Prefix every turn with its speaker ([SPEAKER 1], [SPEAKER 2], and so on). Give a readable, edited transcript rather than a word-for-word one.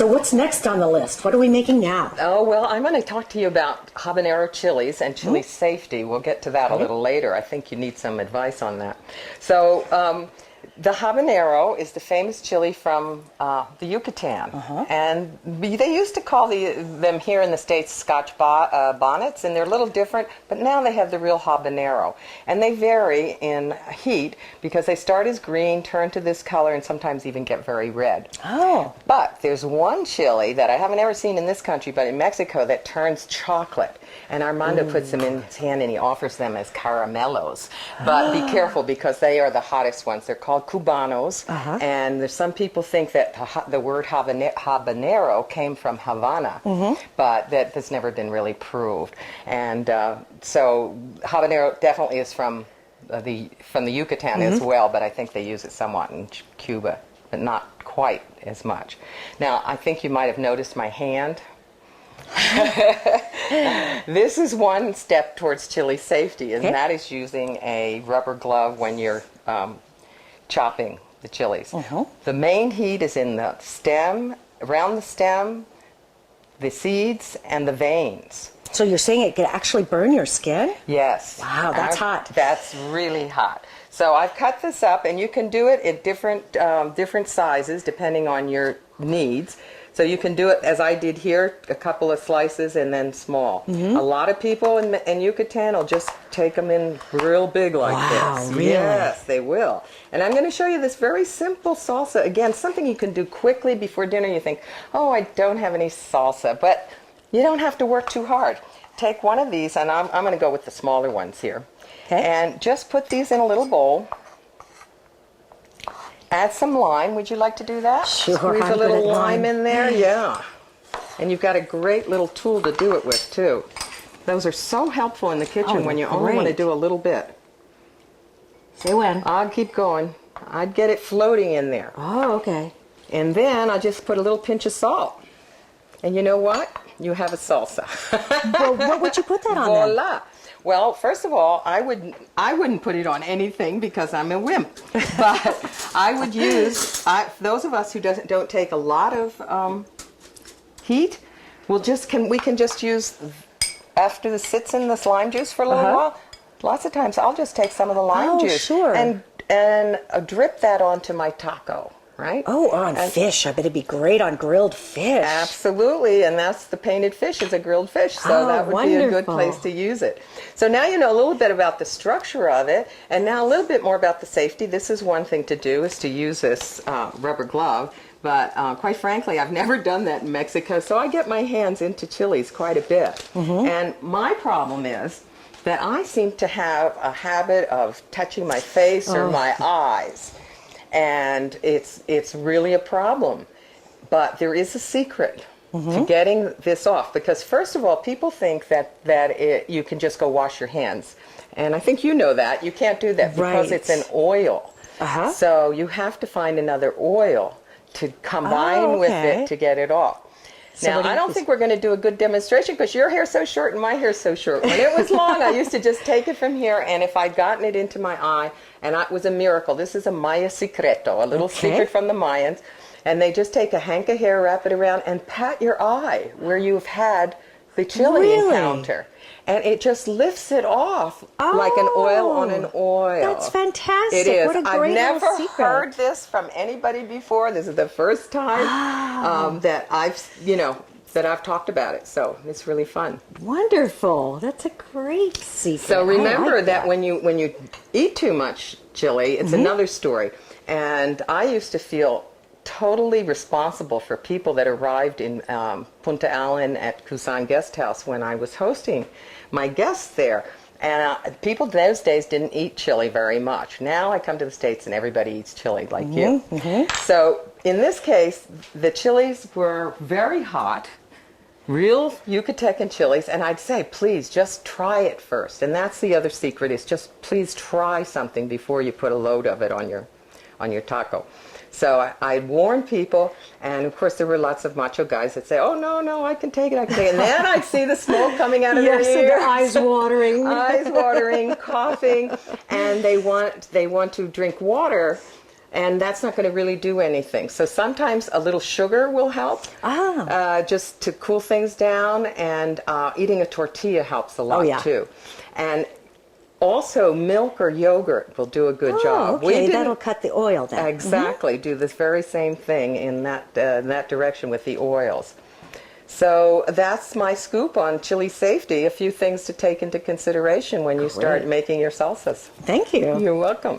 [SPEAKER 1] So what's next on the list? What are we making now?
[SPEAKER 2] Oh, well, I'm going to talk to you about habanero chilies and chili safety. We'll get to that a little later. I think you need some advice on that. So the habanero is the famous chili from the Yucatan. And they used to call them here in the States Scotch bonnets, and they're a little different, but now they have the real habanero. And they vary in heat because they start as green, turn to this color, and sometimes even get very red.
[SPEAKER 1] Oh.
[SPEAKER 2] But there's one chili that I haven't ever seen in this country, but in Mexico, that turns chocolate. And Armando puts them in his hand and he offers them as caramelos. But be careful because they are the hottest ones. They're called cubanos. And there's some people think that the word habanero came from Havana, but that's never been really proved. And so habanero definitely is from the Yucatan as well, but I think they use it somewhat in Cuba, but not quite as much. Now, I think you might have noticed my hand. This is one step towards chili safety, and that is using a rubber glove when you're chopping the chilies. The main heat is in the stem, around the stem, the seeds, and the veins.
[SPEAKER 1] So you're saying it could actually burn your skin?
[SPEAKER 2] Yes.
[SPEAKER 1] Wow, that's hot.
[SPEAKER 2] That's really hot. So I've cut this up, and you can do it in different sizes depending on your needs. So you can do it as I did here, a couple of slices and then small. A lot of people in Yucatan will just take them in real big like this.
[SPEAKER 1] Really?
[SPEAKER 2] Yes, they will. And I'm going to show you this very simple salsa. Again, something you can do quickly before dinner. You think, oh, I don't have any salsa. But you don't have to work too hard. Take one of these, and I'm going to go with the smaller ones here. And just put these in a little bowl. Add some lime. Would you like to do that?
[SPEAKER 1] Sure.
[SPEAKER 2] Squeeze a little lime in there. Yeah. And you've got a great little tool to do it with, too. Those are so helpful in the kitchen when you only want to do a little bit.
[SPEAKER 1] Say when.
[SPEAKER 2] I'd keep going. I'd get it floating in there.
[SPEAKER 1] Oh, okay.
[SPEAKER 2] And then I just put a little pinch of salt. And you know what? You have a salsa.
[SPEAKER 1] Well, what would you put that on then?
[SPEAKER 2] Voila. Well, first of all, I wouldn't put it on anything because I'm a wimp. But I would use those of us who don't take a lot of heat. We can just use after this sits in this lime juice for a little while. Lots of times I'll just take some of the lime juice and drip that onto my taco. Right?
[SPEAKER 1] Oh, on fish. I bet it'd be great on grilled fish.
[SPEAKER 2] Absolutely, and that's the painted fish is a grilled fish, so that would be a good place to use it. So now you know a little bit about the structure of it, and now a little bit more about the safety. This is one thing to do, is to use this rubber glove, but quite frankly, I've never done that in Mexico, so I get my hands into chilies quite a bit. And my problem is that I seem to have a habit of touching my face or my eyes. And it's really a problem. But there is a secret to getting this off. Because first of all, people think that you can just go wash your hands. And I think you know that. You can't do that because it's an oil. So you have to find another oil to combine with it to get it off. Now, I don't think we're going to do a good demonstration because your hair's so short and my hair's so short. When it was long, I used to just take it from here, and if I'd gotten it into my eye, and it was a miracle. This is a Maya secreto, a little secret from the Mayans. And they just take a hank of hair, wrap it around, and pat your eye where you've had the chili encounter. And it just lifts it off like an oil on an oil.
[SPEAKER 1] That's fantastic.
[SPEAKER 2] It is.
[SPEAKER 1] What a great
[SPEAKER 2] I've never
[SPEAKER 1] secret.
[SPEAKER 2] heard this from anybody before. This is the first time that I've talked about it. So it's really fun.
[SPEAKER 1] Wonderful. That's a great secret.
[SPEAKER 2] So remember that when you eat too much chili, it's another story. And I used to feel totally responsible for people that arrived in Punta Allen at Kusan Guest House when I was hosting my guests there. And people those days didn't eat chili very much. Now I come to the States and everybody eats chili like you. So in this case, the chilies were very hot, real Yucatecan chilies, and I'd say, please, just try it first. And that's the other secret, is just please try something before you put a load of it on your taco. So I'd warn people, and of course there were lots of macho guys that say, oh, no, I can take it. And then I'd see the smoke coming out of their ears.
[SPEAKER 1] Their eyes watering.
[SPEAKER 2] Eyes watering, coughing, and they want to drink water and that's not going to really do anything. So sometimes a little sugar will help, just to cool things down, and eating a tortilla helps a lot too. And also milk or yogurt will do a good job.
[SPEAKER 1] Okay, that'll cut the oil then.
[SPEAKER 2] Exactly, do this very same thing in that direction with the oils. So that's my scoop on chili safety. A few things to take into consideration when you start making your salsas.
[SPEAKER 1] Thank you.
[SPEAKER 2] You're welcome.